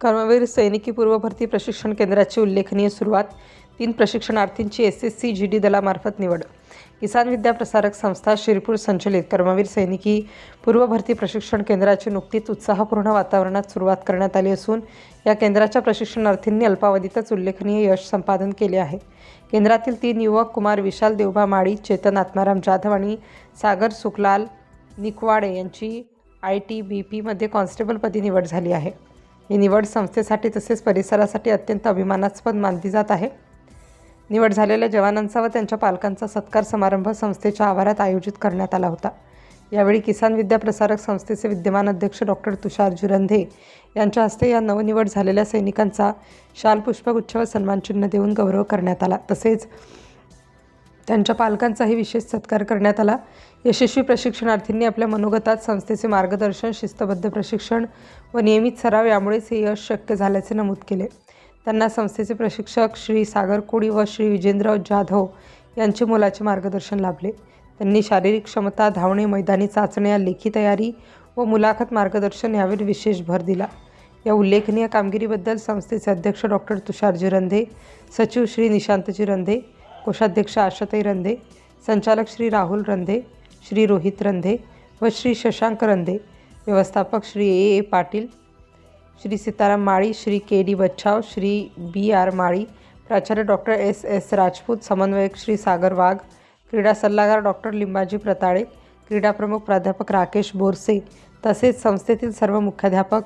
कर्मवीर सैनिकी पूर्व भरती प्रशिक्षण केंद्राची उल्लेखनीय सुरुवात. 3 प्रशिक्षणार्थींची SSC GD दलामार्फत निवड. किसान विद्या प्रसारक संस्था शिरपूर संचलित कर्मवीर सैनिकी पूर्व भरती प्रशिक्षण केंद्राची नुकतीच उत्साहपूर्ण वातावरणात सुरुवात करण्यात आली असून या केंद्राच्या प्रशिक्षणार्थींनी अल्पावधीतच उल्लेखनीय यश संपादन केले आहे. केंद्रातील 3 युवक कुमार विशाल देवबा माळी, चेतन आत्माराम जाधव आणि सागर सुखलाल निकवाडे यांची ITBPमध्ये कॉन्स्टेबलपदी निवड झाली आहे. ही निवड संस्थेसाठी तसेच परिसरासाठी अत्यंत अभिमानास्पद मानली जात आहे. निवड झालेल्या जवानांचा व त्यांच्या पालकांचा सत्कार समारंभ संस्थेच्या आवारात आयोजित करण्यात आला होता. यावेळी किसान विद्या प्रसारक संस्थेचे विद्यमान अध्यक्ष डॉक्टर तुषार जुरंधे यांच्या हस्ते या नवनिवड झालेल्या सैनिकांचा शाल, पुष्पगुच्छ व सन्मानचिन्ह देऊन गौरव करण्यात आला. तसेच त्यांच्या पालकांचाही विशेष सत्कार करण्यात आला. यशस्वी प्रशिक्षणार्थींनी आपल्या मनोगतात संस्थेचे मार्गदर्शन, शिस्तबद्ध प्रशिक्षण व नियमित सराव यामुळेच हे यश शक्य झाल्याचे नमूद केले. त्यांना संस्थेचे प्रशिक्षक श्री सागर कोळी व श्री विजेंद्र जाधव यांचे मोलाचे मार्गदर्शन लाभले. त्यांनी शारीरिक क्षमता, धावणे, मैदानी चाचण्या, लेखी तयारी व मुलाखत मार्गदर्शन यावर विशेष भर दिला. या उल्लेखनीय कामगिरीबद्दल संस्थेचे अध्यक्ष डॉक्टर तुषार जुरंधे, सचिव श्री निशांत रंधे, कोषाध्यक्ष आशाताई रंधे, संचालक श्री राहुल रंधे, श्री रोहित रंधे व श्री शशांक रंधे, व्यवस्थापक Shri A Patil, Shri Sitaram Mali, Shri KD Bachhav, Shri BR माळी, प्राचार्य डॉक्टर SS राजपूत, समन्वयक श्री सागर वाघ, क्रीडा सल्लागार डॉक्टर लिंबाजी प्रताळे, क्रीडा प्रमुख प्राध्यापक राकेश बोरसे तसेच संस्थेतील सर्व मुख्याध्यापक,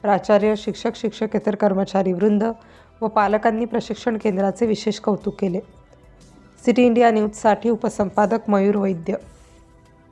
प्राचार्य, शिक्षक, शिक्षकेतर कर्मचारी वृंद व पालकांनी प्रशिक्षण केंद्राचे विशेष कौतुक केले. सिटी इंडिया न्यूजसाठी उपसंपादक मयूर वैद्य.